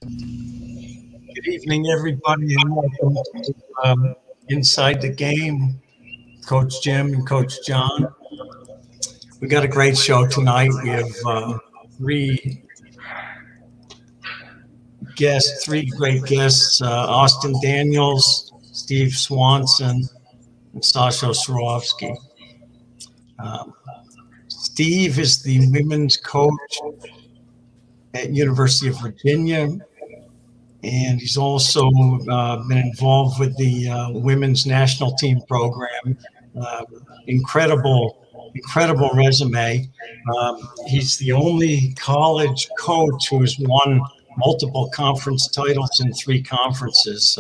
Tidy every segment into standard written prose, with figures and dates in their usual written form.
Good evening, everybody, and welcome to Inside the Game. Coach Jim and Coach John. We got a great show tonight. We have three great guests: Austin Daniels, Steve Swanson, and Sasho Cirovski. Steve is the women's coach at University of Virginia. And he's also been involved with the women's national team program. Incredible resume. He's the only college coach who has won multiple conference titles in 3 conferences,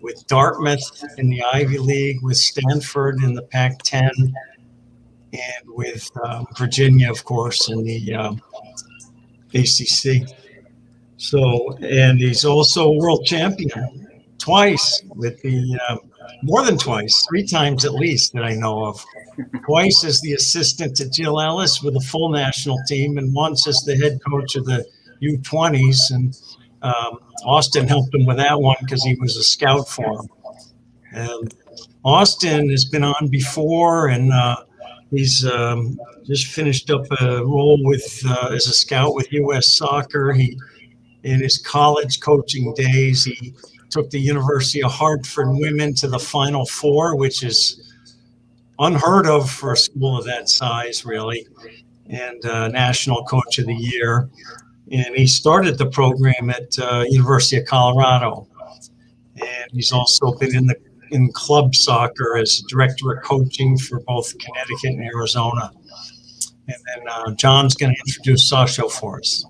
with Dartmouth in the Ivy League, with Stanford in the Pac-10, and with Virginia, of course, in the ACC. So, and he's also a world champion twice with the, more than twice, 3 times at least that I know of. Twice as the assistant to Jill Ellis with a full national team, and once as the head coach of the U20s. And Austin helped him with that one because he was a scout for him. And Austin has been on before, and he's just finished up a role with as a scout with U.S. Soccer. In his college coaching days, he took the University of Hartford women to the Final Four, which is unheard of for a school of that size, really, and National Coach of the Year. And he started the program at University of Colorado. And he's also been in club soccer as director of coaching for both Connecticut and Arizona. And then John's going to introduce Sasho for us.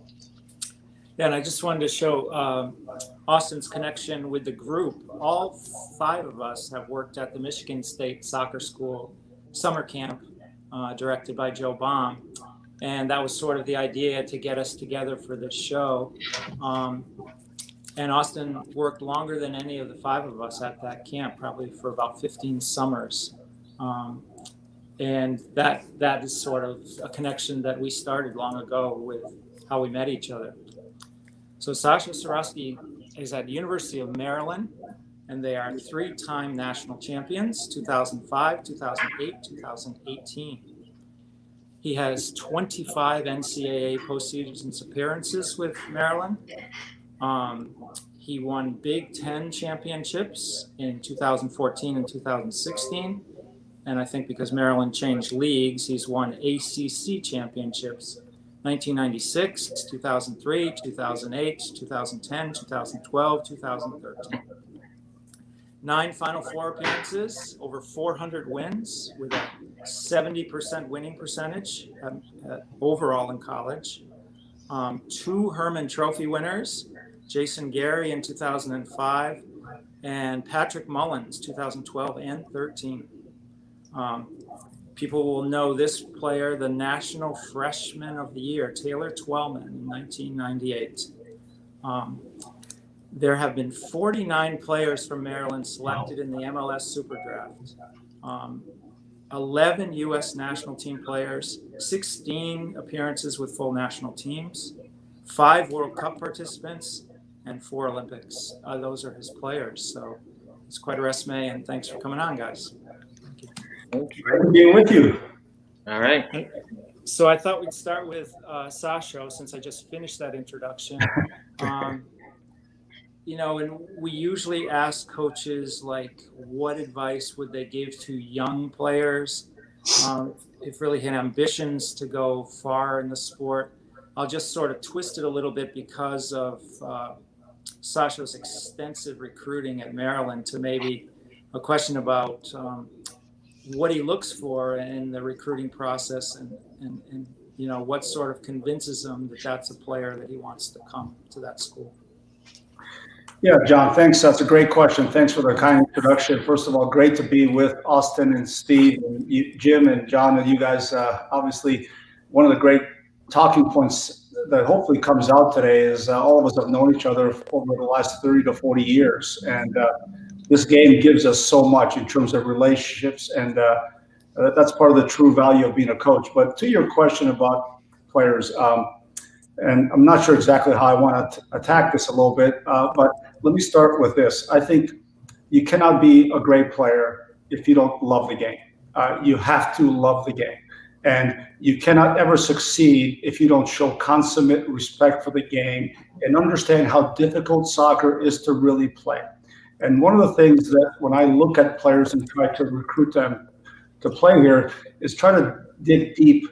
Yeah, and I just wanted to show Austin's connection with the group. All 5 of us have worked at the Michigan State Soccer School summer camp directed by Joe Baum. And that was sort of the idea to get us together for this show. And Austin worked longer than any of the 5 of us at that camp, probably for about 15 summers. And that is sort of a connection that we started long ago with how we met each other. So Sasho Cirovski is at the University of Maryland, and they are 3-time national champions, 2005, 2008, 2018. He has 25 NCAA postseason appearances with Maryland. He won Big Ten championships in 2014 and 2016. And I think because Maryland changed leagues, he's won ACC championships 1996, 2003, 2008, 2010, 2012, 2013. 9 Final Four appearances, over 400 wins with a 70% winning percentage overall in college. 2 Herman Trophy winners, Jason Gary in 2005 and Patrick Mullins, 2012 and 13. People will know this player, the National Freshman of the Year, Taylor Twellman in 1998. There have been 49 players from Maryland selected in the MLS Super Draft. 11 U.S. national team players, 16 appearances with full national teams, 5 World Cup participants, and 4 Olympics. Those are his players. So it's quite a resume, and thanks for coming on, guys. Thank you. Great to be with you. All right. So I thought we'd start with Sasho, since I just finished that introduction. And we usually ask coaches, like, what advice would they give to young players if really had ambitions to go far in the sport? I'll just sort of twist it a little bit because of Sasho's extensive recruiting at Maryland to maybe a question about what he looks for in the recruiting process and what sort of convinces him that that's a player that he wants to come to that school. Yeah, John, thanks. That's a great question. Thanks for the kind introduction. First of all, great to be with Austin and Steve and Jim and John and you guys. Obviously, one of the great talking points that hopefully comes out today is all of us have known each other over the last 30 to 40 years. And this game gives us so much in terms of relationships, and that's part of the true value of being a coach. But to your question about players, And I'm not sure exactly how I want to attack this a little bit, but let me start with this. I think you cannot be a great player if you don't love the game. You have to love the game. And you cannot ever succeed if you don't show consummate respect for the game and understand how difficult soccer is to really play. And one of the things that when I look at players and try to recruit them to play here is try to dig deep.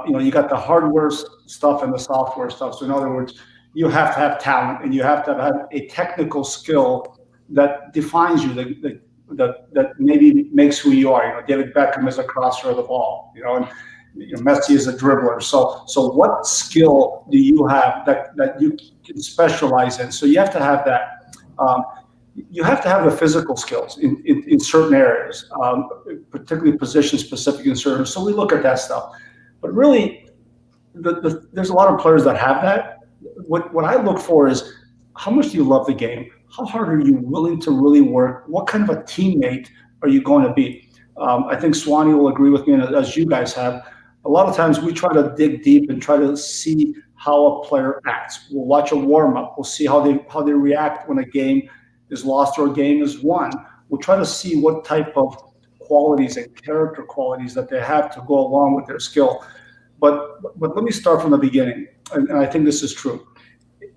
You got the hardware stuff and the software stuff. So in other words, you have to have talent and you have to have a technical skill that defines you, that maybe makes who you are. David Beckham is a crosser of the ball, and Messi is a dribbler. So what skill do you have that you can specialize in? So you have to have that. You have to have the physical skills in certain areas, particularly position specific in certain. So we look at that stuff. But really, there's a lot of players that have that. What I look for is how much do you love the game? How hard are you willing to really work? What kind of a teammate are you going to be? I think Swanee will agree with me, and as you guys have. A lot of times we try to dig deep and try to see how a player acts. We'll watch a warm-up. We'll see how they react when a game is lost or a game is won. We'll try to see what type of qualities and character qualities that they have to go along with their skill. But let me start from the beginning, and I think this is true.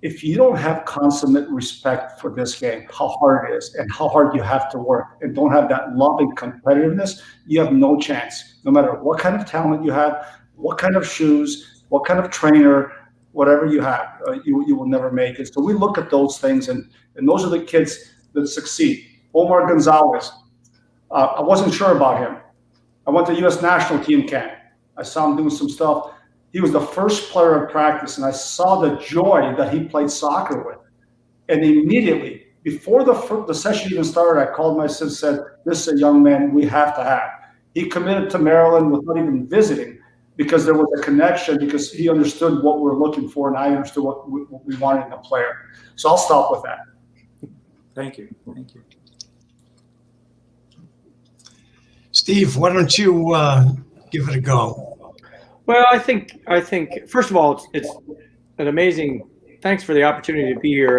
If you don't have consummate respect for this game, how hard it is and how hard you have to work, and don't have that love and competitiveness, you have no chance. No matter what kind of talent you have, what kind of shoes, what kind of trainer, whatever you have, you will never make it. So we look at those things, and those are the kids that succeed. Omar Gonzalez, I wasn't sure about him. I went to U.S. national team camp. I saw him doing some stuff. He was the first player in practice, and I saw the joy that he played soccer with. And immediately, before the session even started, I called my son and said, "This is a young man we have to have." He committed to Maryland without even visiting, because there was a connection, because he understood what we were looking for, and I understood what we wanted in a player. So I'll stop with that. Thank you. Thank you. Steve, why don't you give it a go? Well, I think first of all, it's an amazing. Thanks for the opportunity to be here.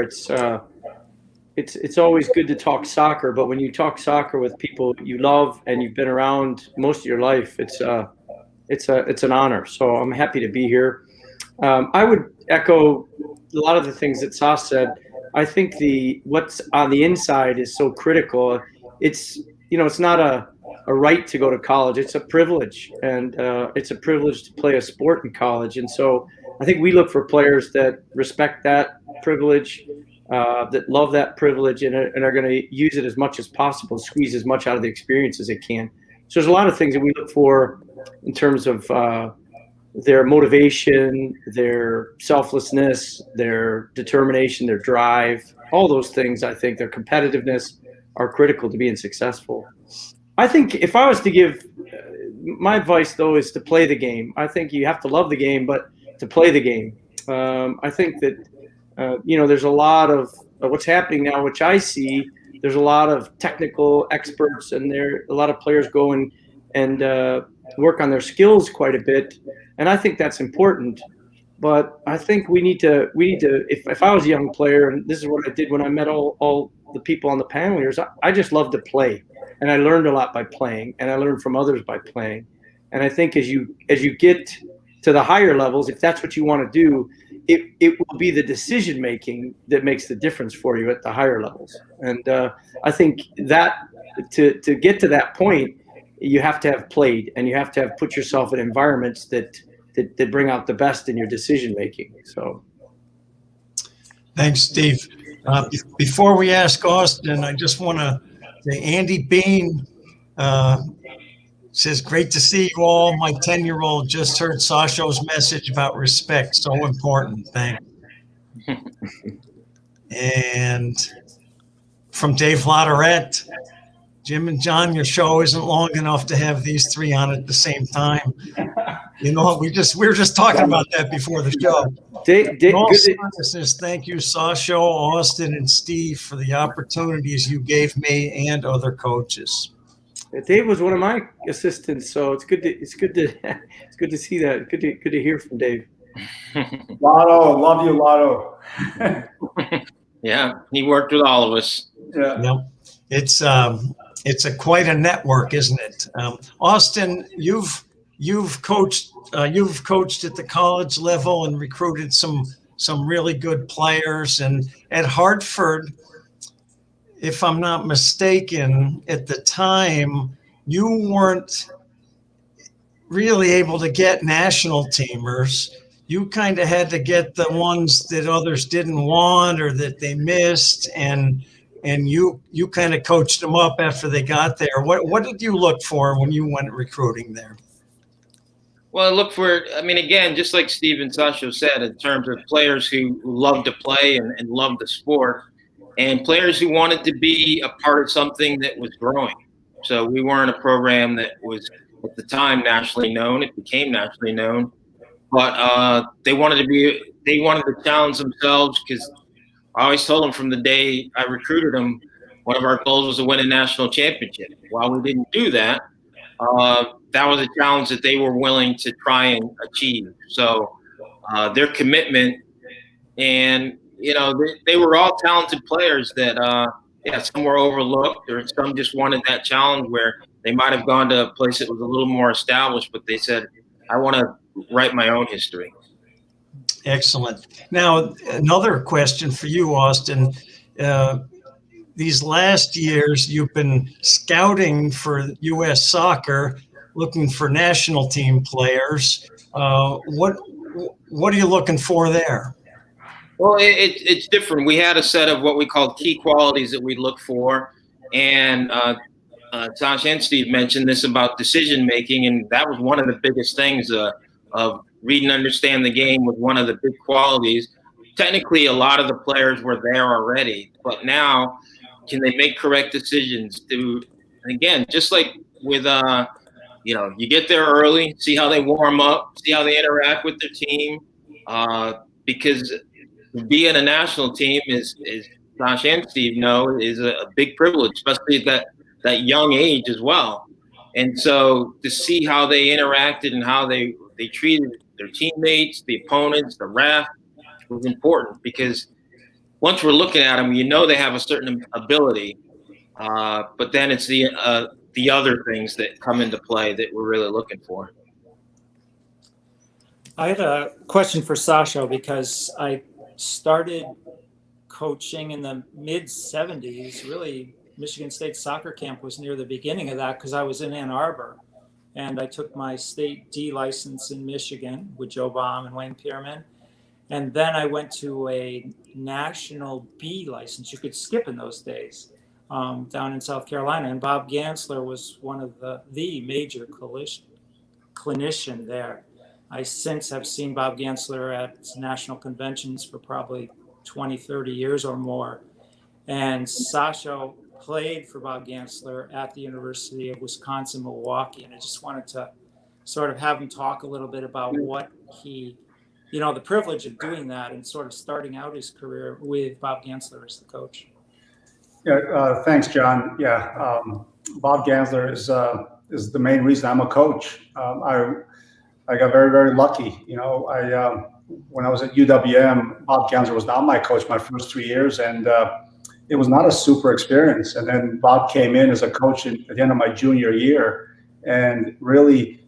It's always good to talk soccer, but when you talk soccer with people you love and you've been around most of your life, it's an honor. So I'm happy to be here. I would echo a lot of the things that Sas said. I think what's on the inside is so critical. It's not a right to go to college. It's a privilege, and it's a privilege to play a sport in college. And so I think we look for players that respect that privilege, that love that privilege, and are going to use it as much as possible, squeeze as much out of the experience as they can. So there's a lot of things that we look for in terms of their motivation, their selflessness, their determination, their drive, all those things. I think their competitiveness are critical to being successful. I think if I was to give my advice, though, is to play the game. I think you have to love the game, but to play the game. I think that, there's a lot of what's happening now, which I see. There's a lot of technical experts, and a lot of players go and work on their skills quite a bit. And I think that's important. But I think we need to, if I was a young player, and this is what I did when I met all the people on the panel here, is I just love to play. And I learned a lot by playing, and I learned from others by playing. And I think as you get to the higher levels, if that's what you want to do, it will be the decision making that makes the difference for you at the higher levels. And I think that to get to that point, you have to have played, and you have to have put yourself in environments that bring out the best in your decision making. So, Thanks, Steve. Before we ask Austin, I just want to say Andy Bean says, "Great to see you all. My 10-year-old just heard Sasho's message about respect. So important. Thanks." And from Dave Lotterette, "Jim and John, your show isn't long enough to have these three on at the same time." We were just talking about that before the show. Says, "Thank you, Sasho, Austin, and Steve, for the opportunities you gave me and other coaches." Dave was one of my assistants, so it's good to see that. Good to hear from Dave. Lotto, love you, Lotto. Yeah, he worked with all of us. Yeah. No, it's quite a network, isn't it? Austin, you've coached at the college level and recruited some really good players, and at Hartford, if I'm not mistaken, at the time you weren't really able to get national teamers. You kind of had to get the ones that others didn't want or that they missed, and you kind of coached them up after they got there. What did you look for when you went recruiting there? Well, look for, I mean, again, just like Steve and Sasho said, in terms of players who love to play and love the sport, and players who wanted to be a part of something that was growing. So we weren't a program that was at the time nationally known. It became nationally known, but they wanted to challenge themselves, because I always told them from the day I recruited them, one of our goals was to win a national championship. While we didn't do that, that was a challenge that they were willing to try and achieve. So their commitment, and they were all talented players that some were overlooked, or some just wanted that challenge where they might have gone to a place that was a little more established, but they said, I want to write my own history. Excellent. Now, another question for you, Austin. These last years, you've been scouting for U.S. soccer, looking for national team players. What are you looking for there? Well, it's different. We had a set of what we called key qualities that we look for, and Sasha and Steve mentioned this about decision making, and that was one of the biggest things of read and understand the game was one of the big qualities. Technically, a lot of the players were there already, but now can they make correct decisions? And again, just like with you get there early, see how they warm up, see how they interact with their team, because being a national team is Sasha and Steve know, is a big privilege, especially at that young age as well. And so to see how they interacted and how they treated their teammates, the opponents, the ref, was important, because once we're looking at them, they have a certain ability, but then it's the other things that come into play that we're really looking for. I had a question for Sasho, because I started coaching in the mid 70s. Really, Michigan State soccer camp was near the beginning of that, because I was in Ann Arbor, and I took my state D license in Michigan with Joe Baum and Wayne Pierman. And then I went to a national B license. You could skip in those days, down in South Carolina. And Bob Gansler was one of the major clinician there. I since have seen Bob Gansler at national conventions for probably 20, 30 years or more. And Sasho played for Bob Gansler at the University of Wisconsin-Milwaukee. And I just wanted to sort of have him talk a little bit about what he, the privilege of doing that and sort of starting out his career with Bob Gansler as the coach. Yeah, thanks, John. Yeah, Bob Gansler is the main reason I'm a coach. I got very, very lucky. When I was at UWM, Bob Gansler was not my coach my first 3 years, and it was not a super experience. And then Bob came in as a coach at the end of my junior year, and really,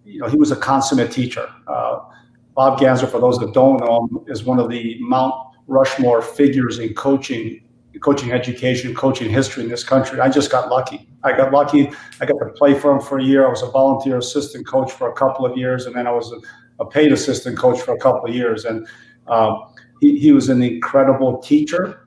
he was a consummate teacher. Bob Gansler, for those that don't know him, is one of the Mount Rushmore figures in coaching education, coaching history in this country. I just got lucky. I got to play for him for a year. I was a volunteer assistant coach for a couple of years, and then I was a paid assistant coach for a couple of years. And he was an incredible teacher.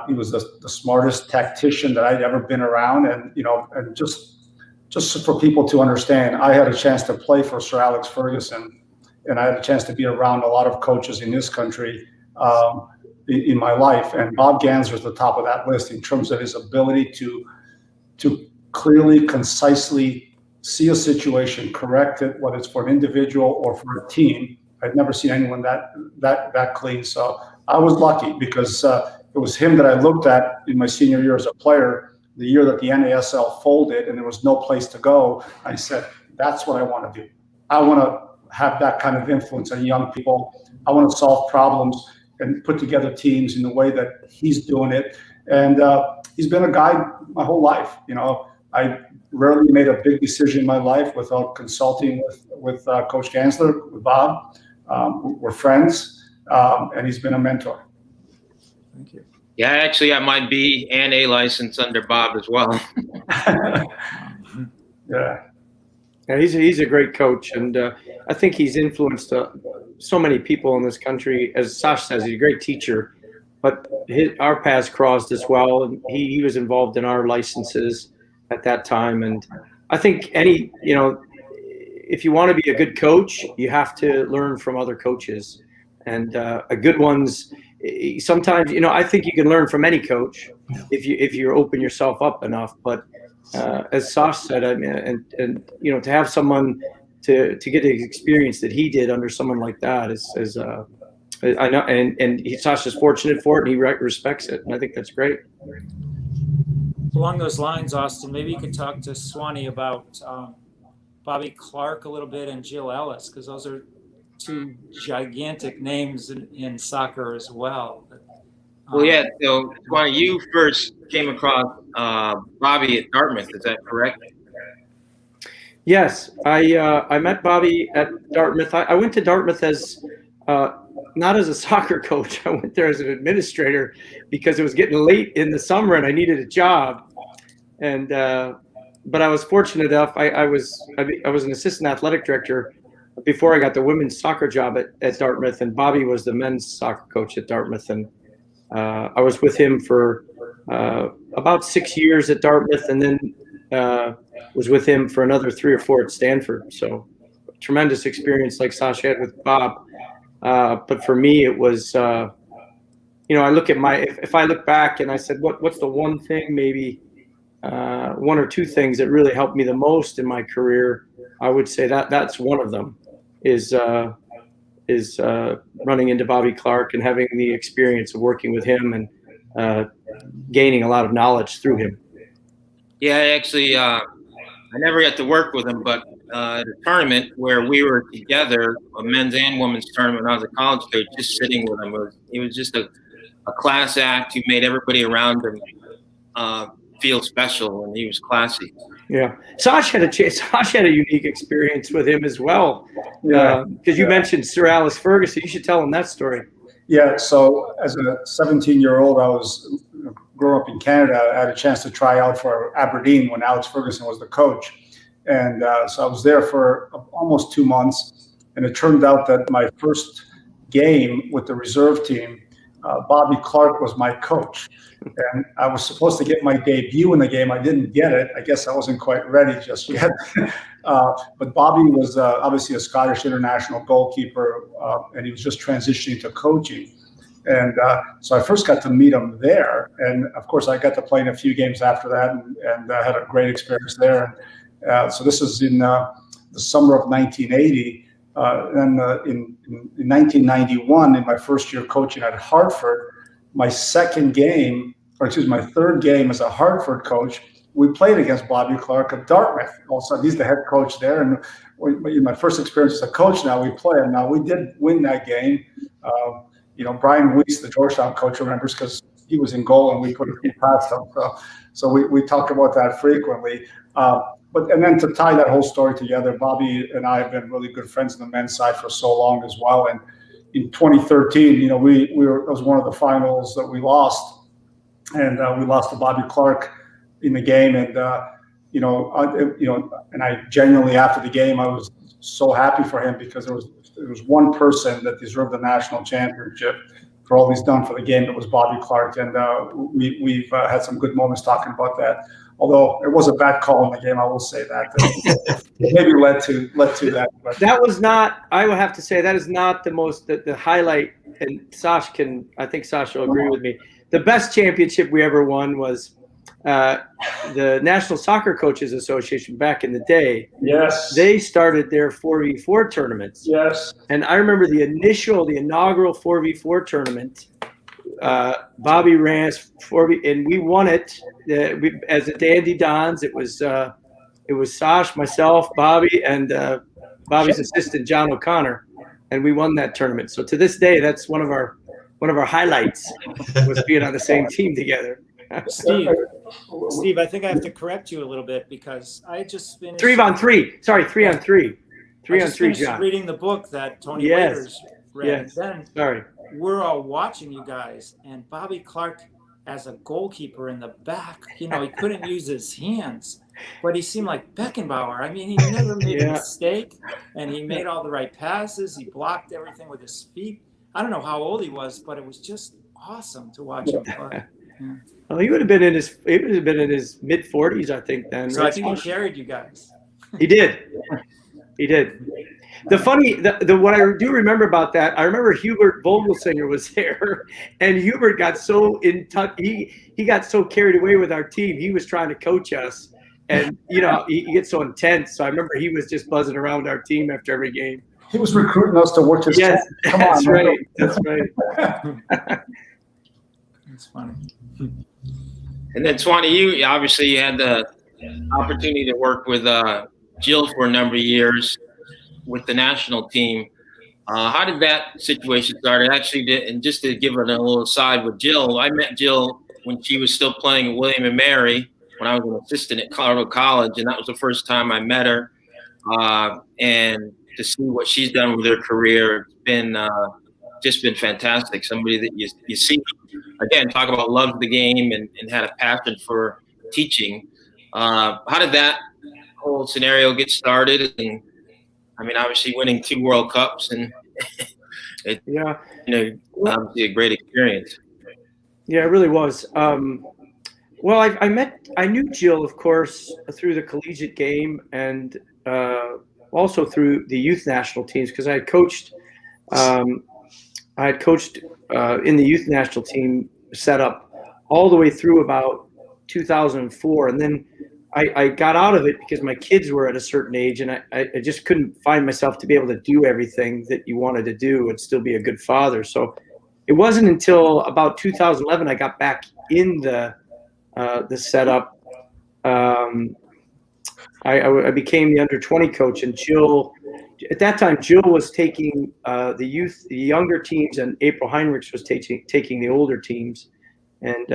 He was the smartest tactician that I'd ever been around. And and just for people to understand, I had a chance to play for Sir Alex Ferguson, and I had a chance to be around a lot of coaches in this country in my life. And Bob Gansler is the top of that list in terms of his ability to clearly, concisely see a situation, correct it, whether it's for an individual or for a team. I've never seen anyone that clean. So I was lucky, because it was him that I looked at in my senior year as a player, the year that the NASL folded and there was no place to go. I said, that's what I want to do. I want have that kind of influence on young people. I want to solve problems and put together teams in the way that he's doing it. And he's been a guide my whole life. I rarely made a big decision in my life without consulting with Coach Gansler, with Bob. We're friends, and he's been a mentor. Thank you. Yeah, I actually got my B and A license under Bob as well. Yeah. Yeah, he's a great coach, and I think he's influenced so many people in this country. As Sasha says, he's a great teacher, but our paths crossed as well, and he was involved in our licenses at that time. And I think if you want to be a good coach, you have to learn from other coaches, and a good one's. Sometimes, I think you can learn from any coach if you open yourself up enough. But as Sasha said, I mean, and to have someone to get the experience that he did under someone like that is I know, and Sasha's fortunate for it, and he respects it, and I think that's great. Along those lines, Austin, maybe you could talk to Swanee about Bobby Clark a little bit and Jill Ellis, because those are two gigantic names in soccer as well. Well, yeah. So, Swanee, you first came across Bobby at Dartmouth. Is that correct? Yes, I met Bobby at Dartmouth. I went to Dartmouth as not as a soccer coach. I went there as an administrator because it was getting late in the summer and I needed a job. And but I was fortunate enough. I was an assistant athletic director before I got the women's soccer job at Dartmouth, and Bobby was the men's soccer coach at Dartmouth, and I was with him for about 6 years at Dartmouth, and then was with him for another 3 or 4 at Stanford. So tremendous experience, like Sasha had with Bob. But for me, it was, I look at if I look back and I said, what's the one thing, maybe 1 or 2 things that really helped me the most in my career, I would say that's one of them. Is running into Bobby Clark and having the experience of working with him and gaining a lot of knowledge through him. Yeah, actually, I never got to work with him, but at a tournament where we were together, a men's and women's tournament when I was a college coach, just sitting with him, he was just a class act who made everybody around him feel special, and he was classy. Yeah, Sasha had a unique experience with him as well. Yeah, because you mentioned Sir Alex Ferguson. You should tell him that story. Yeah. So as a 17-year-old, I was growing up in Canada. I had a chance to try out for Aberdeen when Alex Ferguson was the coach, and so I was there for almost 2 months. And it turned out that my first game with the reserve team, Bobby Clark was my coach. And I was supposed to get my debut in the game. I didn't get it. I guess I wasn't quite ready just yet. But Bobby was obviously a Scottish international goalkeeper, and he was just transitioning to coaching. And so I first got to meet him there. And, of course, I got to play in a few games after that and had a great experience there. So this is in the summer of 1980. And in 1991, in my first year coaching at Hartford, my third game as a Hartford coach, we played against Bobby Clark at Dartmouth. Also, he's the head coach there. And in my first experience as a coach, now we play. And now we did win that game. Brian Weiss, the Georgetown coach, remembers because he was in goal and we put it past him. So we talk about that frequently. And then to tie that whole story together, Bobby and I have been really good friends on the men's side for so long as well. And in 2013, it was one of the finals that we lost, and we lost to Bobby Clark in the game. And and I genuinely, after the game, I was so happy for him because there was one person that deserved the national championship for all he's done for the game. It was Bobby Clark, and we've had some good moments talking about that. Although it was a bad call in the game, I will say that. Maybe led to that. But. That was not. I would have to say that is not the highlight. And I think Sasha will agree with me. The best championship we ever won was the National Soccer Coaches Association back in the day. Yes. They started their 4v4 tournaments. Yes. And I remember the inaugural 4v4 tournament. Bobby ran 4v, and we won it as a Dandy Dons. It was Sash, myself, Bobby, and Bobby's assistant, John O'Connor, and we won that tournament. So to this day, that's one of our highlights was being on the same team together. Steve, I think I have to correct you a little bit because I just finished 3-on-3. Sorry, 3-on-3. 3-on-3, John. Reading the book that Tony Yes. Waiters read. Yes. Then Sorry. we're all watching you guys, and Bobby Clark as a goalkeeper in the back, he couldn't use his hands, but he seemed like Beckenbauer. I mean, he never made a mistake, and he made all the right passes. He blocked everything with his feet. I don't know how old he was, but it was just awesome to watch him play. Yeah. Well, he would have been in his mid-40s, I think, then. So I think he carried you guys. He did. He did. What I do remember about that, I remember Hubert Vogelsinger was there, and Hubert got so in touch. He got so carried away with our team. He was trying to coach us, and he gets so intense. So I remember he was just buzzing around our team after every game. He was recruiting us to work his Yes, Come that's on, right. That's right. It's funny. And then Swanee, you obviously had the opportunity to work with Jill for a number of years with the national team. How did that situation start? And just to give it a little aside with Jill, I met Jill when she was still playing at William and Mary when I was an assistant at Colorado College, and that was the first time I met her. And to see what she's done with her career, it's been just been fantastic. Somebody that you see, again, talk about love of the game and had a passion for teaching. How did that whole scenario get started? And I mean, obviously winning 2 World Cups and obviously a great experience. Yeah, it really was. Well, I knew Jill, of course, through the collegiate game and also through the youth national teams because I had coached in the youth national team setup all the way through about 2004, and then I got out of it because my kids were at a certain age, and I just couldn't find myself to be able to do everything that you wanted to do and still be a good father. So it wasn't until about 2011 I got back in the setup. I became the under-20 coach, and Jill, at that time, Jill was taking the younger teams, and April Heinrichs was taking the older teams. And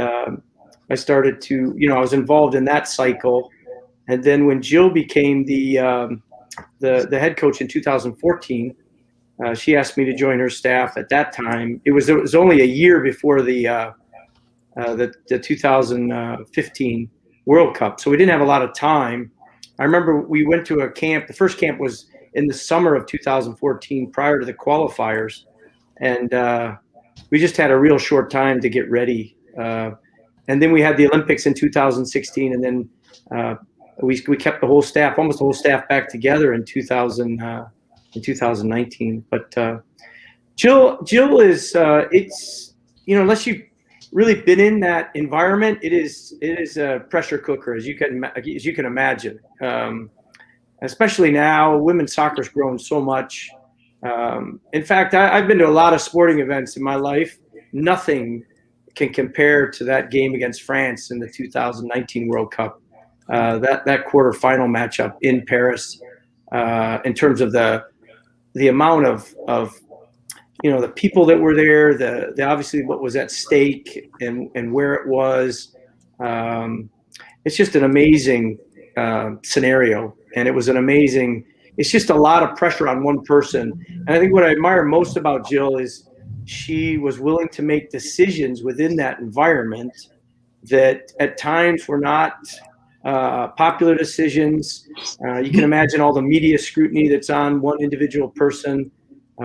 I started to, I was involved in that cycle. And then when Jill became the head coach in 2014, she asked me to join her staff at that time. It was only a year before the 2015 World Cup, so we didn't have a lot of time. I remember we went to a camp. The first camp was in the summer of 2014, prior to the qualifiers, and we just had a real short time to get ready. And then we had the Olympics in 2016, and then we kept the whole staff, almost the whole staff, back together in 2019. But Jill is it's unless you've really been in that environment, it is a pressure cooker, as you can imagine. Especially now, women's soccer's grown so much. In fact, I've been to a lot of sporting events in my life. Nothing can compare to that game against France in the 2019 World Cup. That quarterfinal matchup in Paris, in terms of the amount of the people that were there, the obviously what was at stake and where it was. It's just an amazing scenario, and it was an amazing. It's just a lot of pressure on one person, and I think what I admire most about Jill is she was willing to make decisions within that environment that at times were not popular decisions. You can imagine all the media scrutiny that's on one individual person.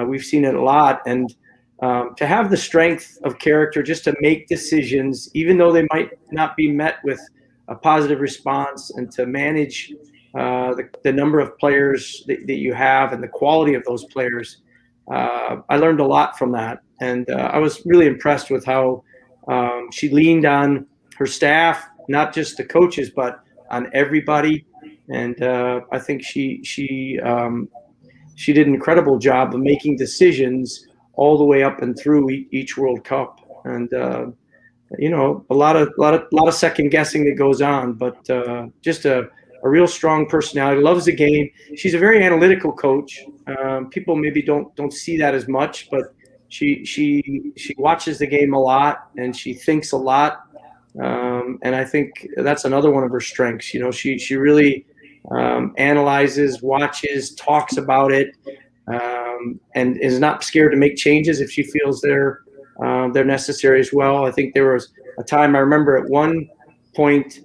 We've seen it a lot. And to have the strength of character just to make decisions, even though they might not be met with a positive response, and to manage the number of players that you have and the quality of those players. I learned a lot from that. And I was really impressed with how she leaned on her staff, not just the coaches, but on everybody. And I think she did an incredible job of making decisions all the way up and through each World Cup. And a lot of second guessing that goes on, but just a real strong personality, loves the game. She's a very analytical coach. People maybe don't see that as much, but she watches the game a lot and she thinks a lot. And I think that's another one of her strengths. You know, she really analyzes, watches, talks about it, and is not scared to make changes if she feels they're necessary as well. I think there was a time I remember at one point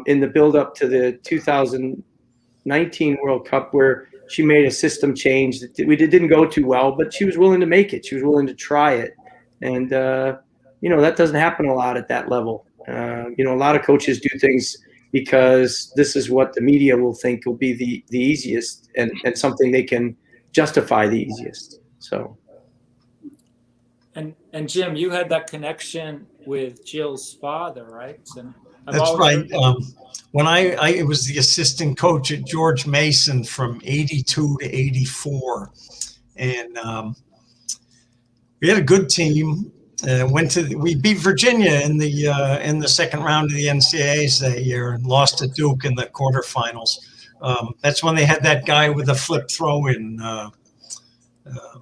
in the build-up to the 2019 World Cup where she made a system change that didn't go too well, but she was willing to make it. She was willing to try it, and you know, that doesn't happen a lot at that level. You know, a lot of coaches do things because this is what the media will think will be the easiest and something they can justify the easiest. So. And Jim, you had that connection with Jill's father, right? And That's right. When I was the assistant coach at George Mason from 82 to 84. And we had a good team. We beat Virginia in the second round of the NCAAs that year and lost to Duke in the quarterfinals. That's when they had that guy with the flip throw in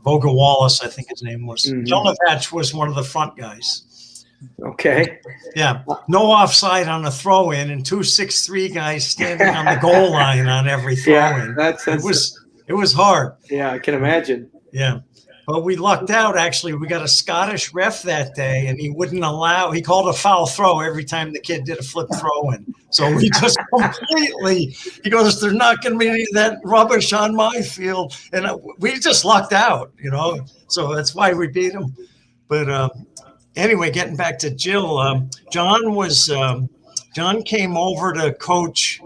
Vogel Wallace, I think his name was. Jelnovich was one of the front guys. Okay. Yeah. No offside on a throw in and 2 6'3" guys standing on the goal line on every throw in. Yeah, it was hard. Yeah, I can imagine. Yeah. But we lucked out, actually. We got a Scottish ref that day, and he wouldn't allow – he called a foul throw every time the kid did a flip throw-in. So we just completely – he goes, there's not going to be any of that rubbish on my field. And we just lucked out, you know. So that's why we beat him. But anyway, getting back to Jill, John came over to coach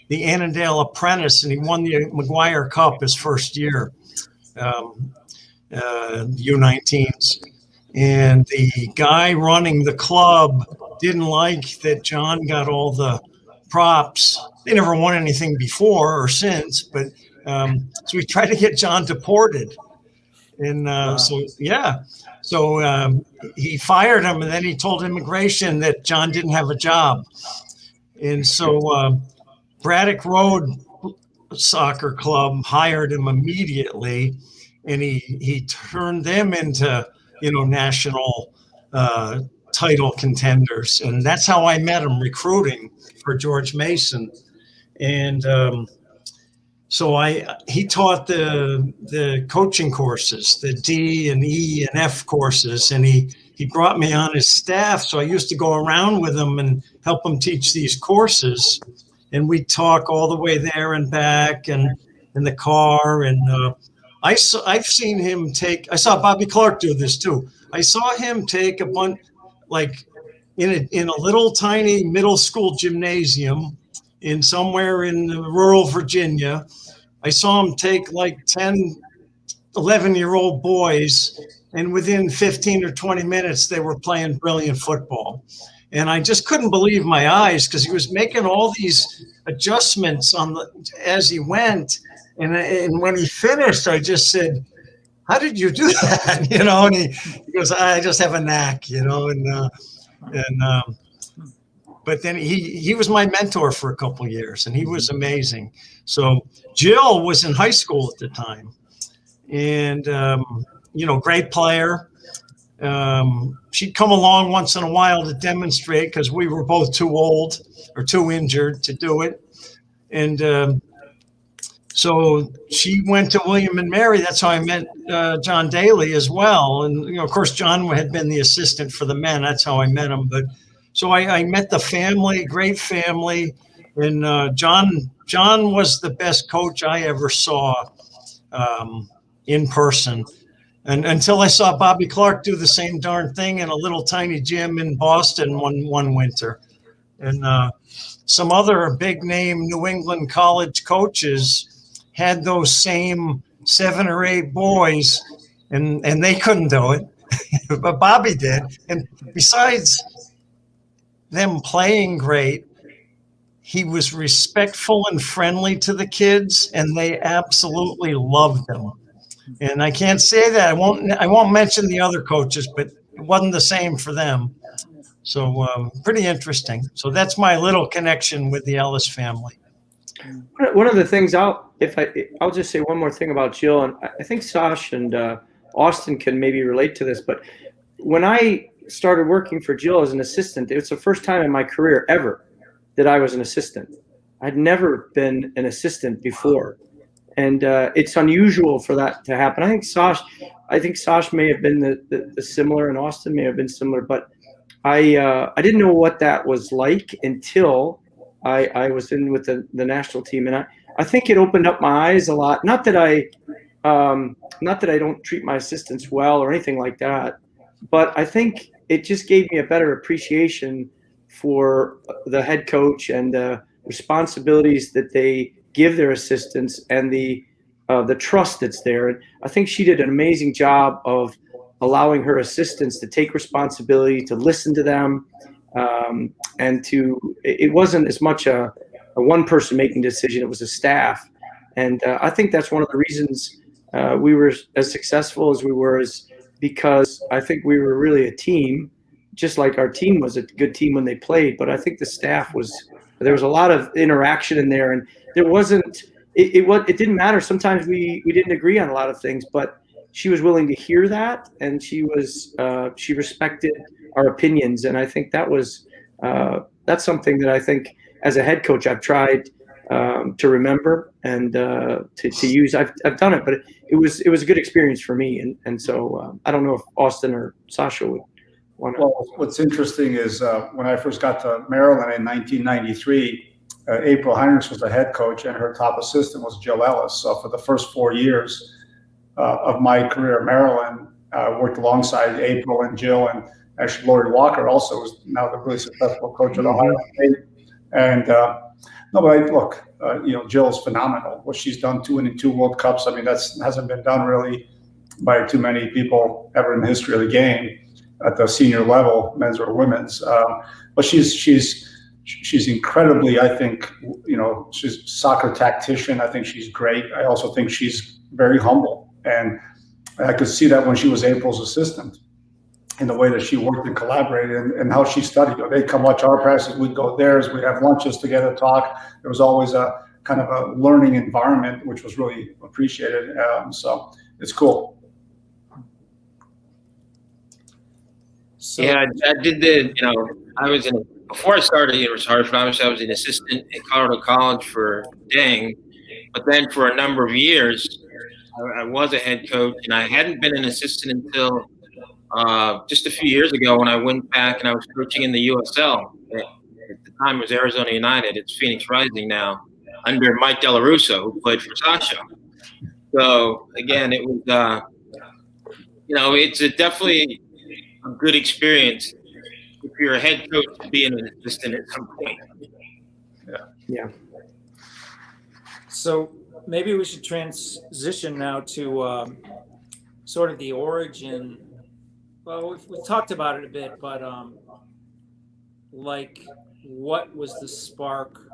the Annandale Apprentice, and he won the McGuire Cup his first year. U19s, and the guy running the club didn't like that John got all the props. They never won anything before or since, but so we tried to get John deported, and so he fired him, and then he told immigration that John didn't have a job, and so Braddock Road Soccer Club hired him immediately. And he turned them into, you know, national title contenders. And that's how I met him, recruiting for George Mason. And so he taught the coaching courses, the D and E and F courses. And he brought me on his staff. So I used to go around with him and help him teach these courses. And we'd talk all the way there and back and in the car. And I've seen him I saw Bobby Clark do this too. I saw him take a bunch, like in a little tiny middle school gymnasium in somewhere in rural Virginia. I saw him take like 10, 11-year-old boys, and within 15 or 20 minutes, they were playing brilliant football. And I just couldn't believe my eyes because he was making all these adjustments as he went. And when he finished, I just said, how did you do that? You know, and he goes, I just have a knack, you know, but then he was my mentor for a couple of years, and he was amazing. So Jill was in high school at the time, and, you know, great player. She'd come along once in a while to demonstrate because we were both too old or too injured to do it. And so she went to William and Mary. That's how I met John Daly as well. And, you know, of course, John had been the assistant for the men. That's how I met him. But so I met the family, great family. And John was the best coach I ever saw in person. And until I saw Bobby Clark do the same darn thing in a little tiny gym in Boston one winter. And some other big name New England college coaches had those same 7 or 8 boys, and they couldn't do it, but Bobby did. And besides them playing great, he was respectful and friendly to the kids, and they absolutely loved him. And I can't say that. I won't mention the other coaches, but it wasn't the same for them. So pretty interesting. So that's my little connection with the Ellis family. One of the things I'll just say one more thing about Jill, and I think Sash and Austin can maybe relate to this, but when I started working for Jill as an assistant, it was the first time in my career ever that I was an assistant. I'd never been an assistant before, and it's unusual for that to happen. I think Sash may have been the similar, and Austin may have been similar, but I didn't know what that was like until I was in with the national team, and I think it opened up my eyes a lot. Not that I don't treat my assistants well or anything like that, but I think it just gave me a better appreciation for the head coach and the responsibilities that they give their assistants and the trust that's there. And I think she did an amazing job of allowing her assistants to take responsibility, to listen to them, and it wasn't as much a one person making a decision, it was a staff. And I think that's one of the reasons we were as successful as we were, is because I think we were really a team, just like our team was a good team when they played. But I think the staff there was a lot of interaction in there, and there wasn't, it didn't matter. Sometimes we didn't agree on a lot of things, but she was willing to hear that, and she respected our opinions. And I think that's something that I think as a head coach I've tried to remember and to use. I've done it, but it was a good experience for me. And so I don't know if Austin or Sasha would want to. Well, what's interesting is when I first got to Maryland in 1993, April Heinrichs was the head coach, and her top assistant was Jill Ellis. So for the first 4 years of my career at Maryland, I worked alongside April and Jill, and actually Lori Walker also is now the really successful coach at Ohio State. And look, Jill's phenomenal. What she's done, 2 World Cups. I mean, hasn't been done really by too many people ever in the history of the game at the senior level, men's or women's. But she's incredibly, I think, she's a soccer tactician. I think she's great. I also think she's very humble. And I could see that when she was April's assistant, in the way that she worked and collaborated, and how she studied. They'd come watch our practices, we'd go theirs, we'd have lunches together, talk. There was always a kind of a learning environment, which was really appreciated. So it's cool. So, Yeah, I did before I started at University of Hartford, obviously I was an assistant at Colorado College for Dang, but then for a number of years, I was a head coach, and I hadn't been an assistant until just a few years ago when I went back and I was coaching in the USL. At the time it was Arizona United. It's Phoenix Rising now, under Mike Della Russo, who played for Sasho. So again, it was, it's definitely a good experience if you're a head coach to be an assistant at some point. Yeah. So maybe we should transition now to sort of the origin. Well, we've talked about it a bit, but what was the spark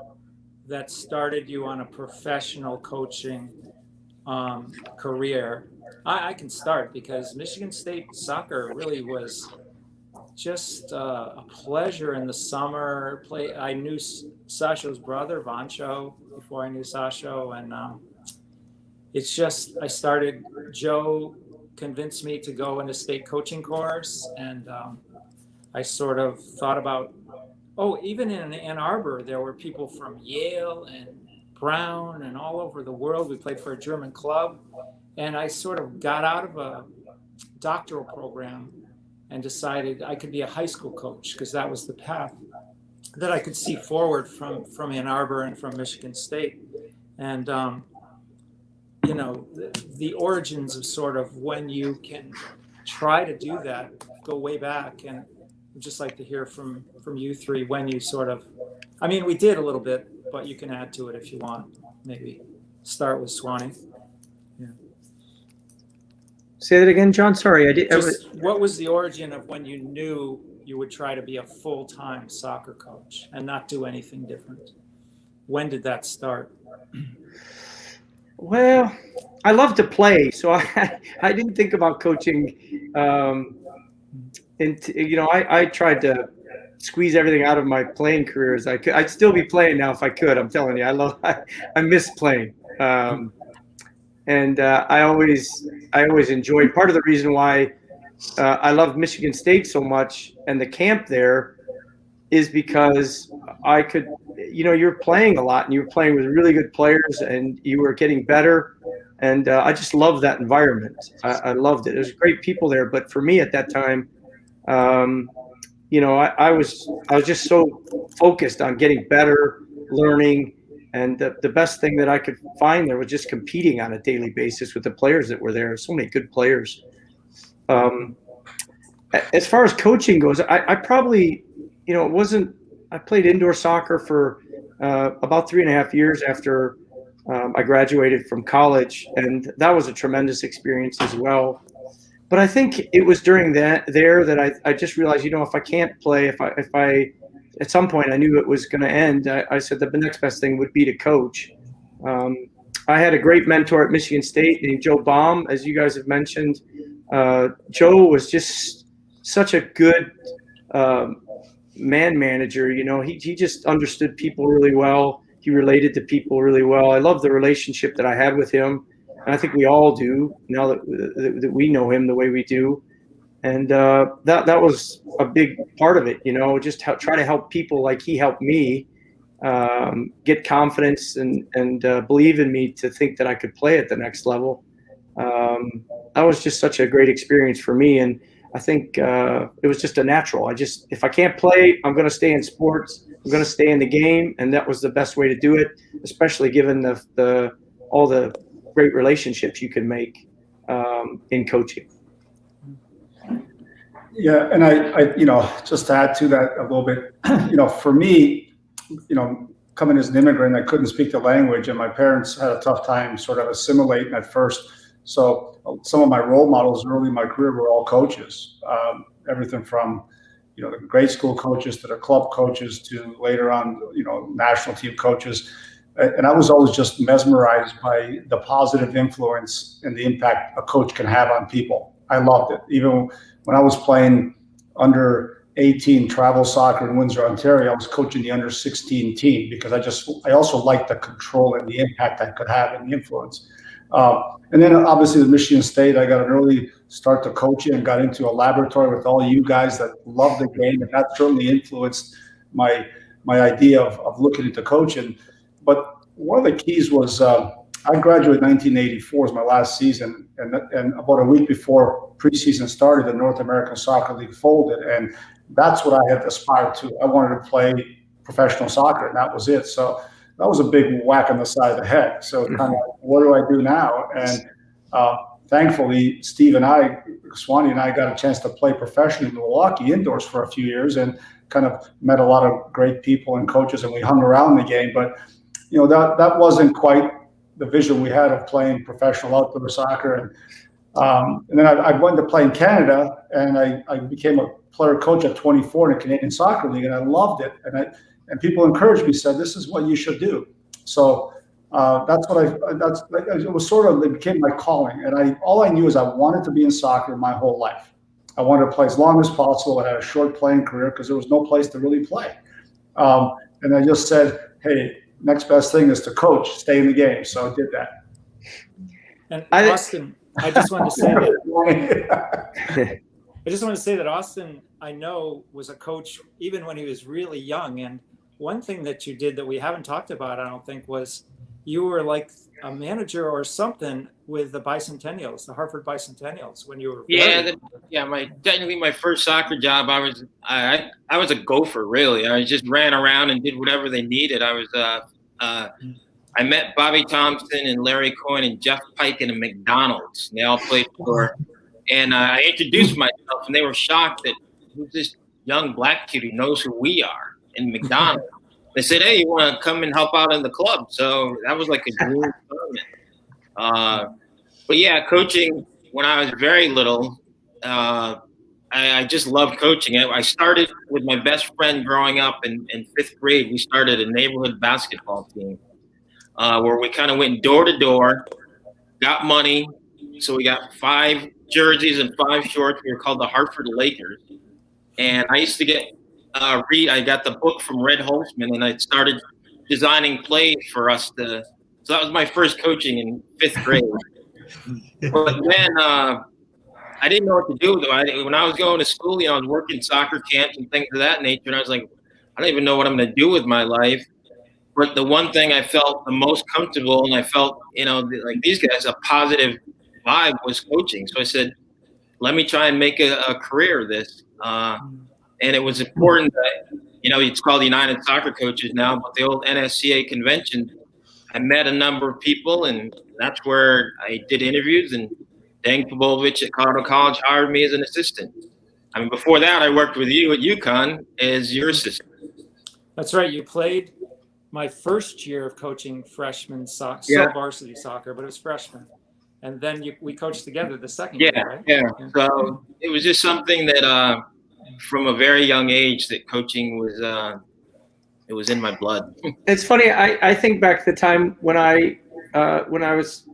that started you on a professional coaching career? I can start, because Michigan State soccer really was just a pleasure in the summer. I knew Sasho's brother, Vancho, before I knew Sasho, and it's just, Joe convinced me to go in a state coaching course, and I sort of thought about, even in Ann Arbor, there were people from Yale and Brown and all over the world. We played for a German club, and I sort of got out of a doctoral program and decided I could be a high school coach, because that was the path that I could see forward from Ann Arbor and from Michigan State. And the origins of sort of when you can try to do that go way back, and I'd just like to hear from you three when you sort of, we did a little bit, but you can add to it if you want. Maybe start with Swanee. Yeah. Say that again, John. Sorry, I did. What was the origin of when you knew you would try to be a full-time soccer coach and not do anything different? When did that start? Well, I love to play, so I didn't think about coaching. I tried to squeeze everything out of my playing career as I could. I'd still be playing now if I could. I'm telling you, I miss playing. And I always enjoyed. Part of the reason why I love Michigan State so much and the camp there is because I could, you're playing a lot and you were playing with really good players and you were getting better. And I just loved that environment. I loved it. There's great people there. But for me at that time, I was just so focused on getting better, learning. And the best thing that I could find there was just competing on a daily basis with the players that were there. So many good players. As far as coaching goes, I probably, I played indoor soccer for about 3.5 years after I graduated from college. And that was a tremendous experience as well. But I think it was during that I just realized, if I can't play, if I at some point I knew it was going to end, I said that the next best thing would be to coach. I had a great mentor at Michigan State named Joe Baum, as you guys have mentioned. Joe was just such a good man manager. He just understood people really well. He related to people really well. I love the relationship that I had with him. And I think we all do now that we know him the way we do. And that was a big part of it, just try to help people like he helped me get confidence and believe in me to think that I could play at the next level. That was just such a great experience for me. And I think it was just a natural. If I can't play, I'm going to stay in sports. I'm going to stay in the game. And that was the best way to do it, especially given all the great relationships you can make in coaching. Yeah, and I just to add to that a little bit, for me, coming as an immigrant, I couldn't speak the language, and my parents had a tough time sort of assimilating at first. So some of my role models early in my career were all coaches, everything from, the grade school coaches to the club coaches to later on, national team coaches. And I was always just mesmerized by the positive influence and the impact a coach can have on people. I loved it. Even when I was playing under 18 travel soccer in Windsor, Ontario, I was coaching the under 16 team because I also liked the control and the impact I could have and the influence. And then obviously at Michigan State, I got an early start to coaching and got into a laboratory with all you guys that love the game. And that certainly influenced my idea of looking into coaching. But one of the keys was I graduated in 1984 was my last season. And about a week before preseason started, the North American Soccer League folded. And that's what I had aspired to. I wanted to play professional soccer, and that was it. So that was a big whack on the side of the head. So kind of like, what do I do now? And thankfully, Swanee and I got a chance to play professionally in Milwaukee indoors for a few years and kind of met a lot of great people and coaches, and we hung around the game. But, that wasn't quite the vision we had of playing professional outdoor soccer. And then I went to play in Canada, and I became a player coach at 24 in the Canadian Soccer League, and I loved it. And people encouraged me, said, "This is what you should do." So it became my calling. And all I knew is I wanted to be in soccer my whole life. I wanted to play as long as possible. I had a short playing career because there was no place to really play. And I just said, "Hey, next best thing is to coach, stay in the game." So I did that. And Austin, I just wanted to say that Austin, I know, was a coach even when he was really young. And one thing that you did that we haven't talked about, I don't think, was you were like a manager or something with the Bicentennials, the Hartford Bicentennials, when you were technically my first soccer job. I was a gopher, really. I just ran around and did whatever they needed. I met Bobby Thompson and Larry Coyne and Jeff Pike in a McDonald's. They all played for, and I introduced myself, and they were shocked that who's this young black kid who knows who we are in McDonald's. They said, "Hey, you want to come and help out in the club?" So that was like a dream tournament. But yeah, coaching when I was very little, I just loved coaching. I started with my best friend growing up in 5th grade. We started a neighborhood basketball team where we kind of went door to door, got money. So we got 5 jerseys and 5 shorts. We were called the Hartford Lakers. And I used to get I got the book from Red Holtzman, and I started designing plays for us to. So that was my first coaching in 5th grade. But then I didn't know what to do though. When I was going to school, I was working soccer camps and things of that nature, and I was like, I don't even know what I'm going to do with my life. But the one thing I felt the most comfortable, and I felt, like these guys, a positive vibe was coaching. So I said, let me try and make a career of this. And it was important that, it's called the United Soccer Coaches now, but the old NSCA convention, I met a number of people, and that's where I did interviews, and Dan Kubovich at Colorado College hired me as an assistant. I mean, before that, I worked with you at UConn as your assistant. That's right. You played my first year of coaching freshman soccer, Yeah. varsity soccer, but it was freshman. And then we coached together the second year, right? Yeah. So it was just something that from a very young age that coaching was it was in my blood. It's funny. I think back to the time when I was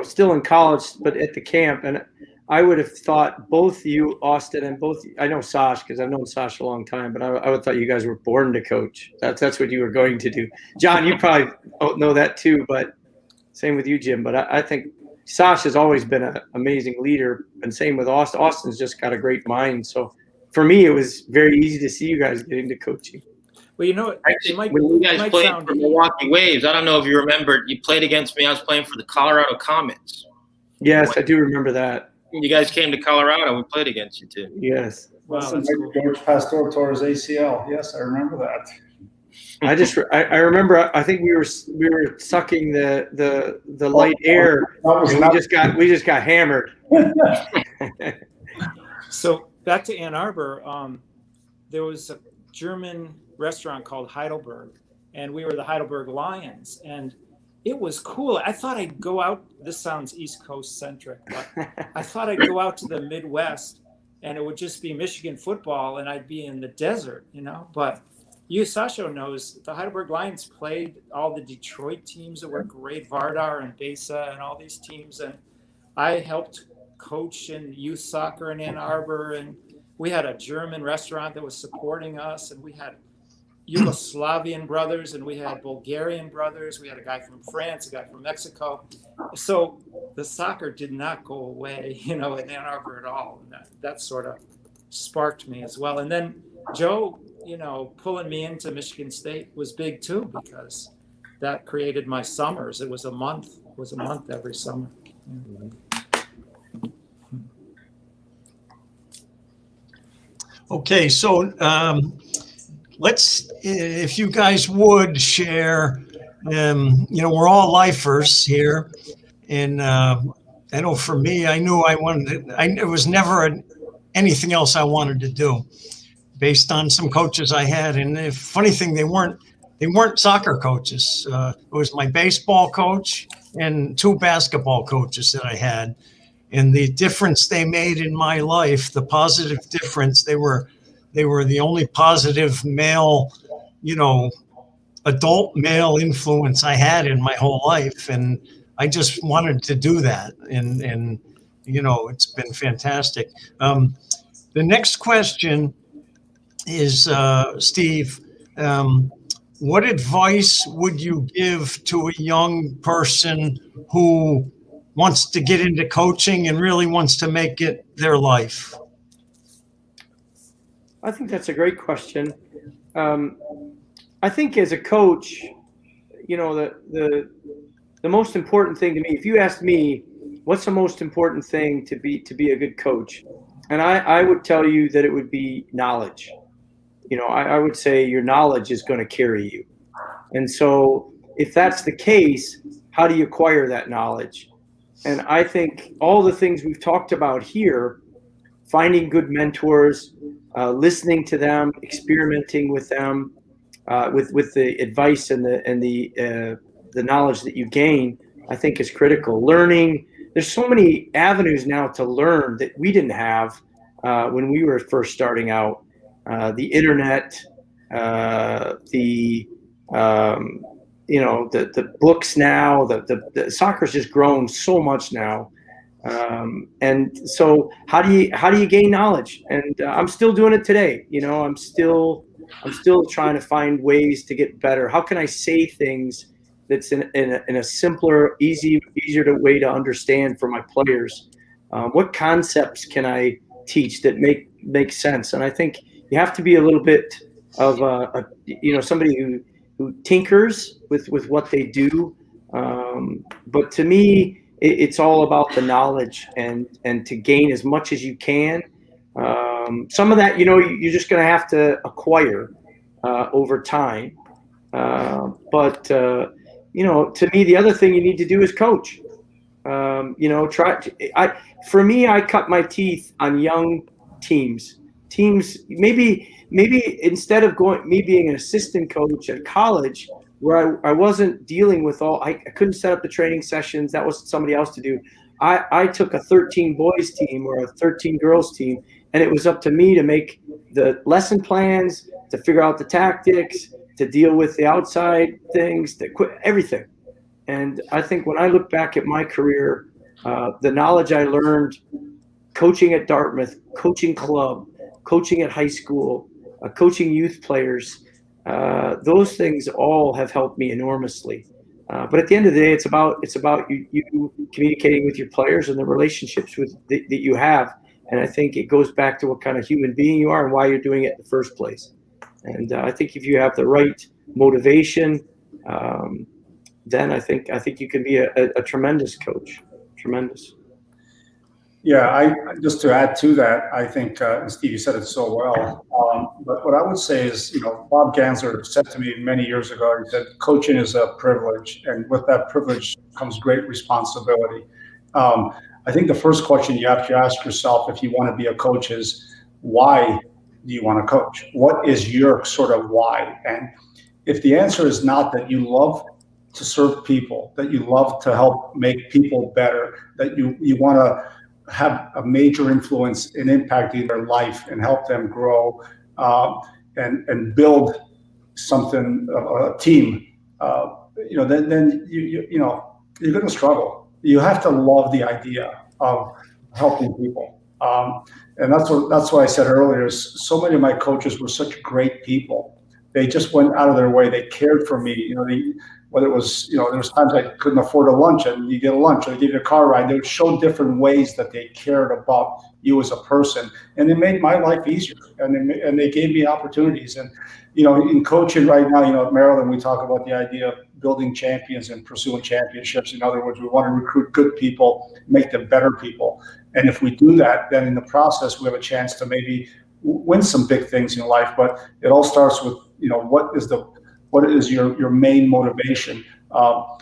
still in college, but at the camp, and I would have thought both you, Austin, and I know Sasho because I've known Sasho a long time, but I would have thought you guys were born to coach. That's what you were going to do. John, you probably know that too, but same with you, Jim. But I think Sasha has always been an amazing leader, and same with Austin. Austin's just got a great mind. So for me, it was very easy to see you guys get into coaching. Well, when you guys played for Milwaukee Waves, I don't know if you remember, you played against me. I was playing for the Colorado Comets. Yes, I do remember that. You guys came to Colorado. We played against you too. Yes. Wow, that's cool. George Pastor tore his ACL. Yes, I remember that. I remember. I think we were sucking the light air. And we just got hammered. So back to Ann Arbor, there was a German restaurant called Heidelberg, and we were the Heidelberg Lions, and it was cool. I thought I'd go out. This sounds East Coast centric, but I thought I'd go out to the Midwest, and it would just be Michigan football, and I'd be in the desert, But Sasho knows the Heidelberg Lions played all the Detroit teams that were great, Vardar and Besa and all these teams, and I helped coach in youth soccer in Ann Arbor, and we had a German restaurant that was supporting us, and we had Yugoslavian brothers, and we had Bulgarian brothers. We had a guy from France, a guy from Mexico. So the soccer did not go away, in Ann Arbor at all. And that sort of sparked me as well. And then Joe, pulling me into Michigan State was big too, because that created my summers. It was a month every summer. Okay, so if you guys would share, we're all lifers here, and I know for me, I knew it was never anything else I wanted to do, based on some coaches I had. And the funny thing, they weren't soccer coaches. It was my baseball coach and 2 basketball coaches that I had. And the difference they made in my life, the positive difference, they were the only positive male, adult male influence I had in my whole life. And I just wanted to do that. And it's been fantastic. The next question is, Steve, what advice would you give to a young person who wants to get into coaching and really wants to make it their life? I think that's a great question. I think as a coach, the most important thing to me, if you asked me, what's the most important thing to be a good coach? And I would tell you that it would be knowledge. I would say your knowledge is going to carry you. And so if that's the case, how do you acquire that knowledge? And I think all the things we've talked about here, finding good mentors, listening to them, experimenting with them, with the advice and the knowledge that you gain, I think is critical. Learning, there's so many avenues now to learn that we didn't have when we were first starting out. The internet, the books now, the soccer's just grown so much now. And so how do you gain knowledge? And I'm still doing it today. I'm still trying to find ways to get better. How can I say things that's in a simpler, easier way to understand for my players? What concepts can I teach that make sense? And I think you have to be a little bit of somebody who tinkers with what they do. But to me, it's all about the knowledge and to gain as much as you can. Some of that, you're just going to have to acquire over time. But to me, the other thing you need to do is coach. For me, I cut my teeth on young teams. Maybe instead of being an assistant coach at college, where I wasn't dealing with I couldn't set up the training sessions. That was somebody else to do. I took a 13 boys team or a 13 girls team, and it was up to me to make the lesson plans, to figure out the tactics, to deal with the outside things, to quit everything. And I think when I look back at my career, the knowledge I learned coaching at Dartmouth, coaching club, coaching at high school, coaching youth players, those things all have helped me enormously. But at the end of the day, it's about you communicating with your players and the relationships that you have. And I think it goes back to what kind of human being you are and why you're doing it in the first place. And I think if you have the right motivation, then I think you can be a tremendous coach. Tremendous. Yeah, just to add to that, I think, and Steve, you said it so well. But what I would say is, Bob Gansler said to me many years ago, he said, coaching is a privilege, and with that privilege comes great responsibility. I think the first question you have to ask yourself if you want to be a coach is, why do you want to coach? What is your sort of why? And if the answer is not that you love to serve people, that you love to help make people better, that you want to have a major influence in impacting their life and help them grow and build something, a team, then you're going to struggle. You have to love the idea of helping people. And that's what I said earlier, is so many of my coaches were such great people. They just went out of their way. They cared for me. Whether it was, there was times I couldn't afford a lunch and you get a lunch, or they give you a car ride. They would show different ways that they cared about you as a person, and it made my life easier. And they gave me opportunities. And in coaching right now, at Maryland, we talk about the idea of building champions and pursuing championships. In other words, we want to recruit good people, make them better people. And if we do that, then in the process, we have a chance to maybe win some big things in life. But it all starts with, what is your main motivation? I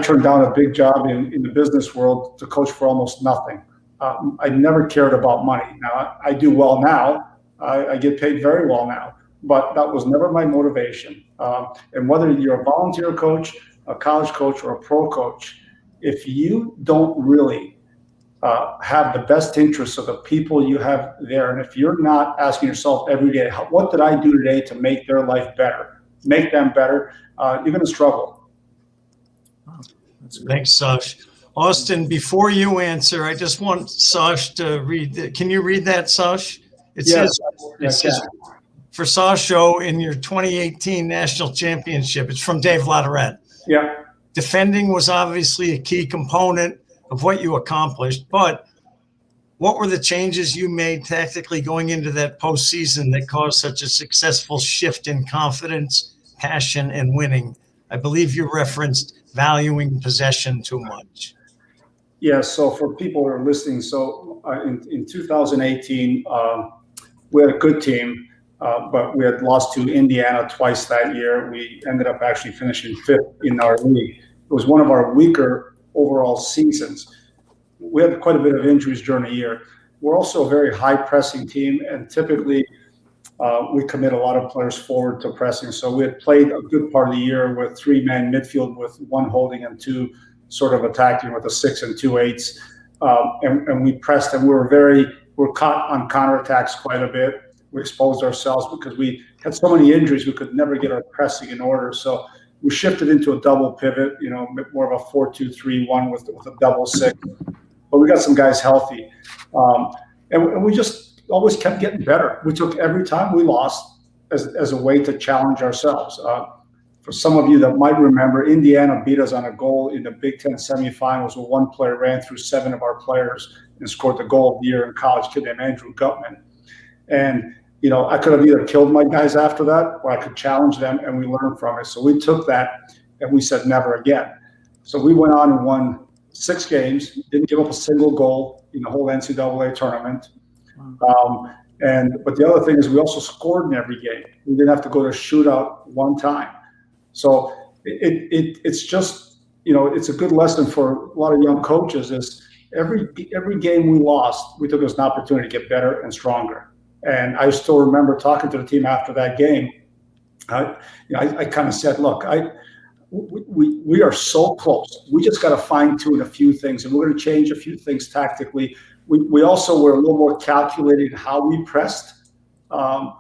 turned down a big job in the business world to coach for almost nothing. I never cared about money. Now I do well now. I get paid very well now, but that was never my motivation. And whether you're a volunteer coach, a college coach, or a pro coach, if you don't really have the best interests of the people you have there, and if you're not asking yourself every day, what did I do today to make their life better, make them better, you're going to struggle. Thanks, Sash. Austin, before you answer, I just want Sash to read. Can you read that, Sash? It says for Sasho in your 2018 national championship. It's from Dave Latourette. Yeah. Defending was obviously a key component of what you accomplished, but what were the changes you made tactically going into that postseason that caused such a successful shift in confidence, passion, and winning? I believe you referenced valuing possession too much. Yeah, so for people who are listening, in 2018, we had a good team, but we had lost to Indiana twice that year. We ended up actually finishing 5th in our league. It was one of our weaker overall seasons. We had quite a bit of injuries during the year. We're also a very high pressing team, and typically we commit a lot of players forward to pressing. So we had played a good part of the year with 3-man midfield with 1 holding and 2 sort of attacking with a 6 and 2 8s. And we pressed, and we're caught on counterattacks quite a bit. We exposed ourselves because we had so many injuries, we could never get our pressing in order. So we shifted into a double pivot, more of a 4-2-3-1 with a double six. But we got some guys healthy. And we just always kept getting better. We took every time we lost as a way to challenge ourselves. For some of you that might remember, Indiana beat us on a goal in the Big Ten semifinals where one player ran through 7 of our players and scored the goal of the year in college, a kid named Andrew Gutman. And, I could have either killed my guys after that or I could challenge them, and we learned from it. So we took that and we said never again. So we went on and won 6 games, didn't give up a single goal in the whole NCAA tournament. But the other thing is we also scored in every game. We didn't have to go to shootout one time. So it's just, it's a good lesson for a lot of young coaches is every game we lost, we took it as an opportunity to get better and stronger. And I still remember talking to the team after that game. I kind of said, look, we are so close. We just got to fine tune a few things, and we're going to change a few things tactically. We also were a little more calculated in how we pressed, and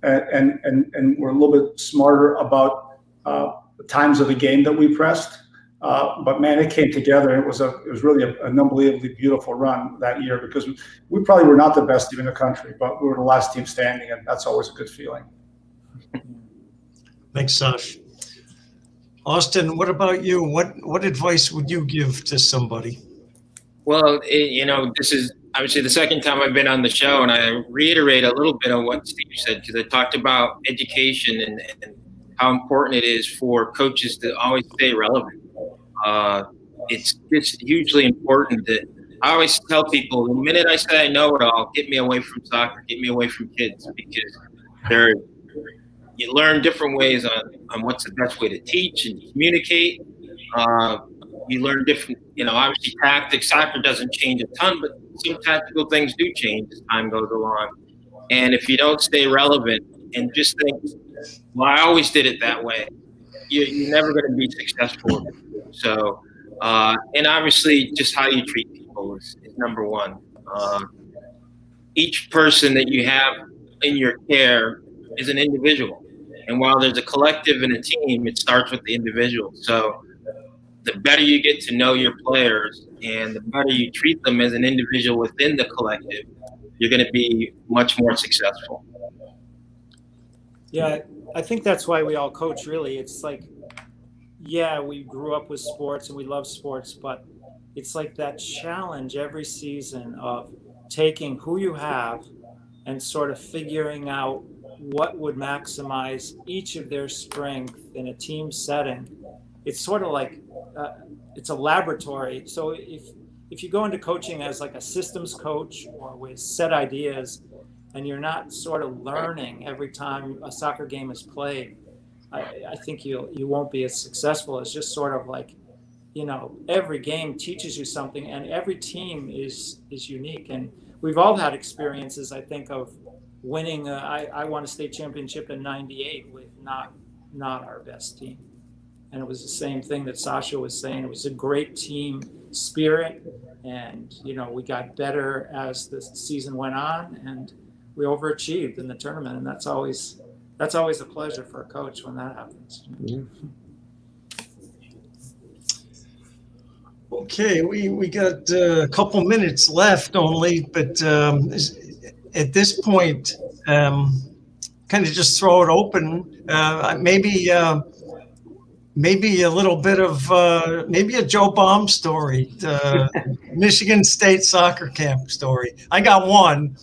we're a little bit smarter about the times of the game that we pressed. But man, it came together. It was really an unbelievably beautiful run that year because we probably were not the best team in the country, but we were the last team standing, and that's always a good feeling. Thanks, Sash. Austin, what about you? What advice would you give to somebody? Well, this is obviously the second time I've been on the show, and I reiterate a little bit of what Steve said because I talked about education and how important it is for coaches to always stay relevant. It's just hugely important that I always tell people the minute I say I know it all, get me away from soccer, get me away from kids, because you learn different ways on what's the best way to teach and communicate. You learn different, obviously tactics. Soccer doesn't change a ton, but some tactical things do change as time goes along. And if you don't stay relevant and just think, well, I always did it that way, you're never going to be successful. So, and obviously just how you treat people is number one. Each person that you have in your care is an individual. And while there's a collective and a team, it starts with the individual. So the better you get to know your players and the better you treat them as an individual within the collective, you're going to be much more successful. Yeah, I think that's why we all coach, really. It's like, yeah, we grew up with sports and we love sports, but it's like that challenge every season of taking who you have and sort of figuring out what would maximize each of their strength in a team setting. It's sort of like it's a laboratory. So if you go into coaching as like a systems coach or with set ideas and you're not sort of learning every time a soccer game is played, I think you won't be as successful. It's just sort of like, every game teaches you something and every team is unique. And we've all had experiences, I think, of winning. I won a state championship in '98 with not our best team. And it was the same thing that Sasho was saying. It was a great team spirit. And, we got better as the season went on and we overachieved in the tournament. And that's always a pleasure for a coach when that happens. Okay, we got a couple minutes left only, but at this point, kind of just throw it open. Maybe a little bit of maybe a Joe Baum story, Michigan State soccer camp story. I got one.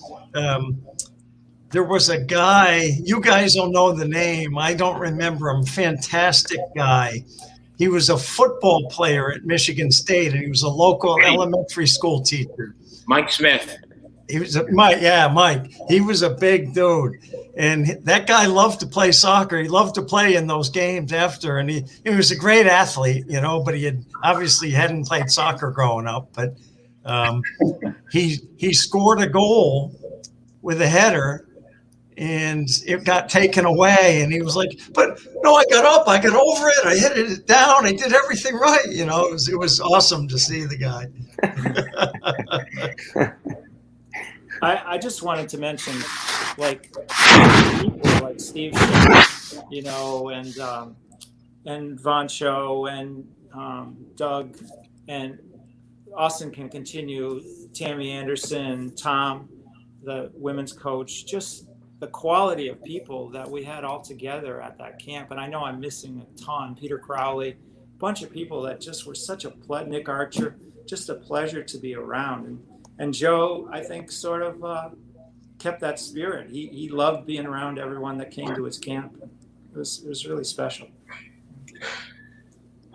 There was a guy, you guys don't know the name. I don't remember him. Fantastic guy. He was a football player at Michigan State, and he was a local elementary school teacher. Mike Smith. He was Mike. He was a big dude. And that guy loved to play soccer. He loved to play in those games after. And he was a great athlete, but he obviously hadn't played soccer growing up. But he scored a goal with a header, and it got taken away. And he was like, "But no, I got up, I got over it, I hit it down, I did everything right." It was awesome to see the guy. I just wanted to mention, like, people like Steve, and and Von Show and Doug and Austin can continue, Tammy Anderson, Tom, the women's coach, just the quality of people that we had all together at that camp. And I know I'm missing a ton. Peter Crowley, a bunch of people that just were such a Nick Archer, just a pleasure to be around. And Joe, I think, sort of kept that spirit. He loved being around everyone that came to his camp. It was really special.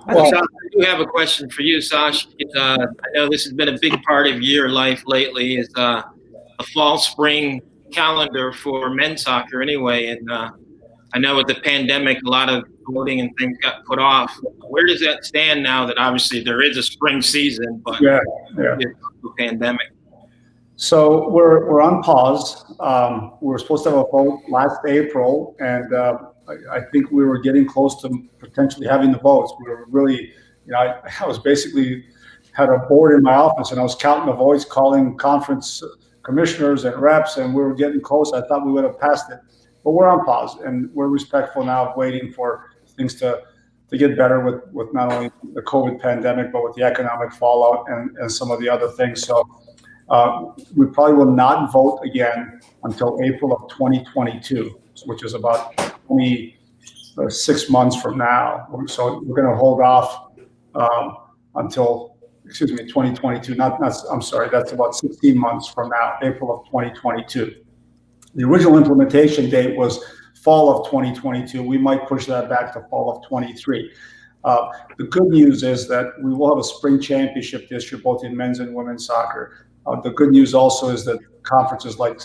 Well, I do have a question for you, Sasha. I know this has been a big part of your life lately, is a fall-spring calendar for men's soccer anyway. And I know with the pandemic, a lot of voting and things got put off. Where does that stand now that obviously there is a spring season, but yeah. the pandemic? So we're on pause. We were supposed to have a vote last April, and I think we were getting close to potentially having the votes. We were really, I was basically had a board in my office, and I was counting the votes, calling conference commissioners and reps, and we were getting close. I thought we would have passed it, but we're on pause, and we're respectful now of waiting for things to get better with not only the COVID pandemic, but with the economic fallout and some of the other things. So we probably will not vote again until April of 2022, which is about 26 months from now. So we're going to hold off until, 2022. I'm sorry, that's about 16 months from now, April of 2022. The original implementation date was fall of 2022. We might push that back to fall of 23. The good news is that we will have a spring championship this year, both in men's and women's soccer. The good news also is that conferences like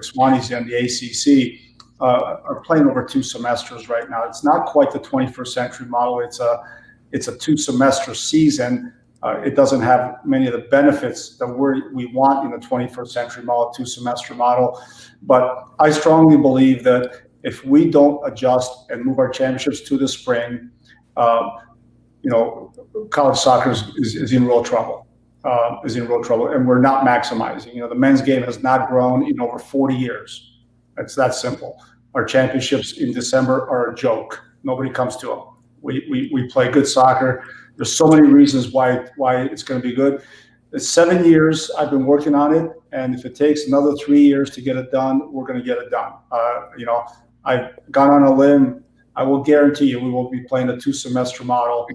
Swanson and the ACC are playing over 2 semesters right now. It's not quite the 21st century model. It's a 2-semester season. It doesn't have many of the benefits that we want in the 21st century model, 2-semester model. But I strongly believe that if we don't adjust and move our championships to the spring, college soccer is in real trouble. And we're not maximizing. The men's game has not grown in over 40 years. It's that simple. Our championships in December are a joke. Nobody comes to them. We play good soccer. There's so many reasons why it's going to be good. It's 7 years I've been working on it, and if it takes another 3 years to get it done, we're going to get it done. I've gone on a limb. I will guarantee you we will be playing a 2-semester model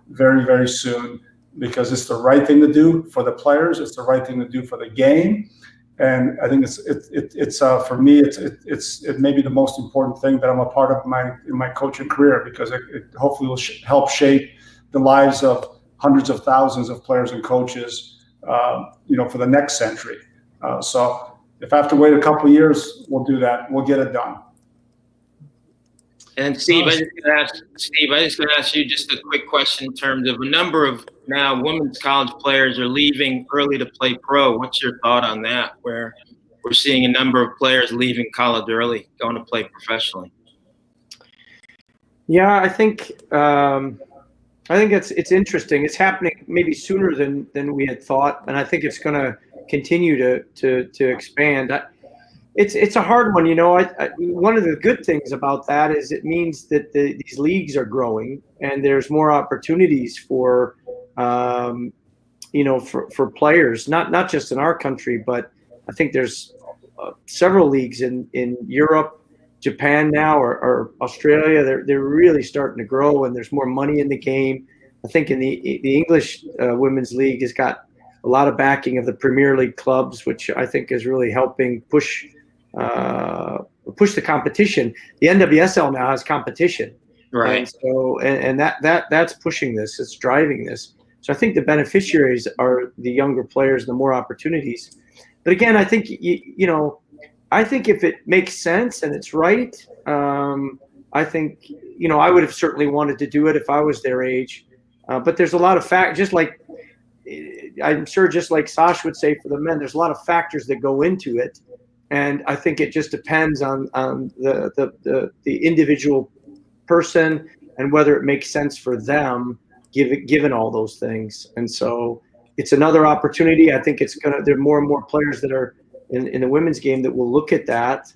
very, very soon, because it's the right thing to do for the players. It's the right thing to do for the game. And I think it's for me, it may be the most important thing that I'm a part of in my coaching career, because it hopefully will help shape the lives of hundreds of thousands of players and coaches, for the next century. So if I have to wait a couple of years, we'll do that. We'll get it done. And Steve, I just going to ask you just a quick question in terms of a number of now women's college players are leaving early to play pro. What's your thought on that, where we're seeing a number of players leaving college early, going to play professionally? Yeah, I think it's interesting. It's happening maybe sooner than we had thought, and I think it's going to continue to expand. It's a hard one, one of the good things about that is it means that these leagues are growing, and there's more opportunities for players, not just in our country, but I think there's several leagues in Europe, Japan now, or Australia. They're really starting to grow, and there's more money in the game. I think in the English Women's League has got a lot of backing of the Premier League clubs, which I think is really helping push the competition. The NWSL now has competition, right? And so and that's pushing this. It's driving this. So I think the beneficiaries are the younger players, the more opportunities. But again, I think I think if it makes sense and it's right, I think I would have certainly wanted to do it if I was their age. But there's a lot of just like Sasha would say for the men, there's a lot of factors that go into it. And I think it just depends on the individual person and whether it makes sense for them, given all those things. And so it's another opportunity. I think there are more and more players that are in the women's game that will look at that.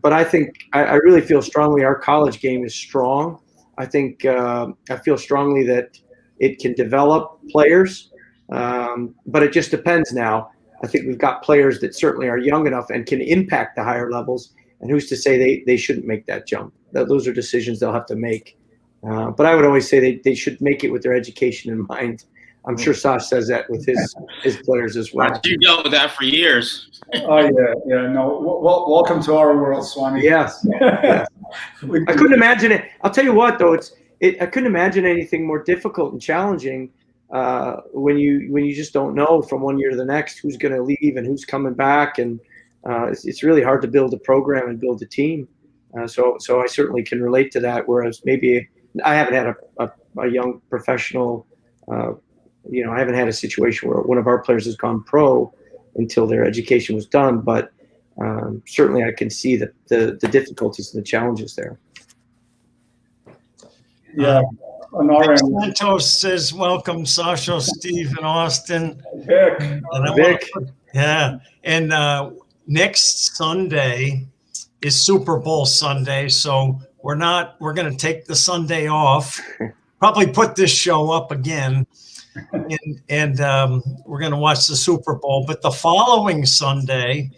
But I think I really feel strongly our college game is strong. I think I feel strongly that it can develop players, but it just depends now. I think we've got players that certainly are young enough and can impact the higher levels. And who's to say they shouldn't make that jump? Those are decisions they'll have to make. But I would always say they should make it with their education in mind. I'm sure Sash says that with his players as well. You dealt with that for years. Oh yeah. No, welcome to our world, Swanee. Yes. Yes. I couldn't imagine it. I'll tell you what, though, I couldn't imagine anything more difficult and challenging when you just don't know from one year to the next who's going to leave and who's coming back, and it's really hard to build a program and build a team. So I certainly can relate to that. Whereas maybe I haven't had a young professional. I haven't had a situation where one of our players has gone pro until their education was done. But certainly I can see the difficulties and the challenges there. Yeah. On our end, Santos says, welcome, Sasho, Steve, and Austin. Vic. And next Sunday is Super Bowl Sunday, so we're going to take the Sunday off, probably put this show up again, and we're going to watch the Super Bowl. But the following Sunday,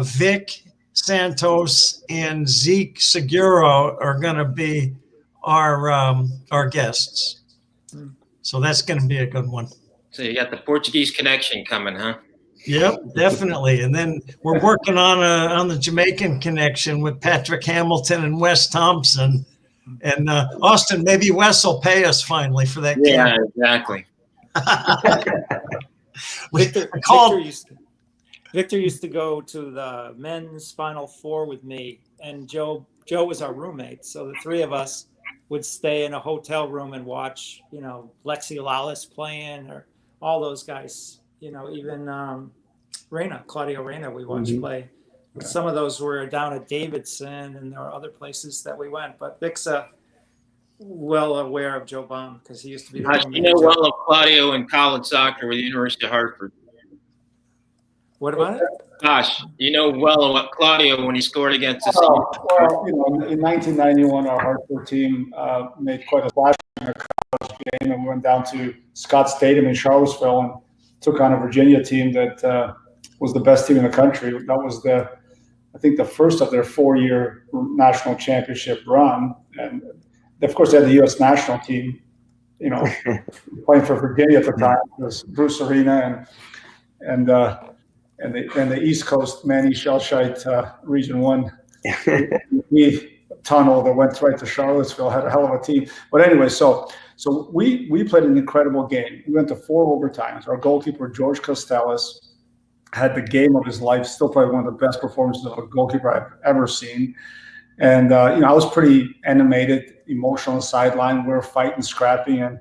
Vic Santos and Zeke Seguro are going to be our guests. So that's going to be a good one. So you got the Portuguese connection coming, huh? Yep, definitely. And then we're working on the Jamaican connection with Patrick Hamilton and Wes Thompson. And Austin, maybe Wes will pay us finally for that. Yeah, exactly. Victor used to go to the men's Final Four with me, and Joe was our roommate. So the three of us would stay in a hotel room and watch, Lexi Lawless playing, or all those guys, even Claudio Reyna we watched play. Some of those were down at Davidson, and there were other places that we went. But Vic's well aware of Joe Baum because he used to be the roommate. Well of Claudio in college soccer with the University of Hartford. What about it? Gosh, well about Claudio when he scored against us. Well, in 1991, our Hartford team made quite a splash in a college game, and we went down to Scott Stadium in Charlottesville and took on a Virginia team that was the best team in the country. That was I think the first of their 4-year national championship run, and of course they had the U.S. national team, playing for Virginia at the time. It was Bruce Arena and the East Coast Manny Shellshite Region 1 tunnel that went right to Charlottesville had a hell of a team. But anyway, so we played an incredible game. We went to 4 overtimes. Our goalkeeper, George Costellas, had the game of his life, still probably one of the best performances of a goalkeeper I've ever seen. And, I was pretty animated, emotional on the sideline. We were fighting, scrapping. And,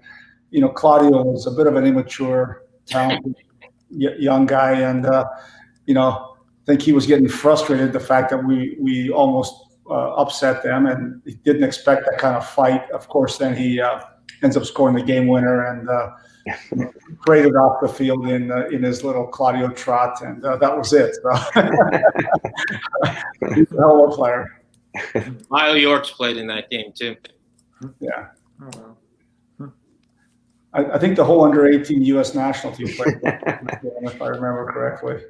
Claudio was a bit of an immature, talented young guy. And, I think he was getting frustrated the fact that we almost upset them, and he didn't expect that kind of fight. Of course, then he ends up scoring the game winner and paraded off the field in his little Claudio trot, and that was it. So he's a hell of a player. Lyle Yorks played in that game too. Yeah. I think the whole under-18 U.S. national team played, if I remember correctly.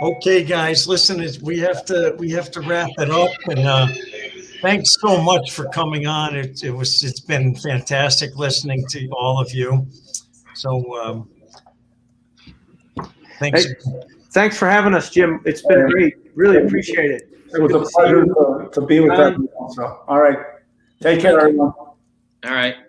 Okay, guys, listen, we have to wrap it up, and thanks so much for coming on. It's been fantastic listening to all of you. So thanks. Hey, thanks for having us, Jim. It's been great. Really appreciate it. It was a pleasure to be with everyone. So, all right, take care, everyone. All right.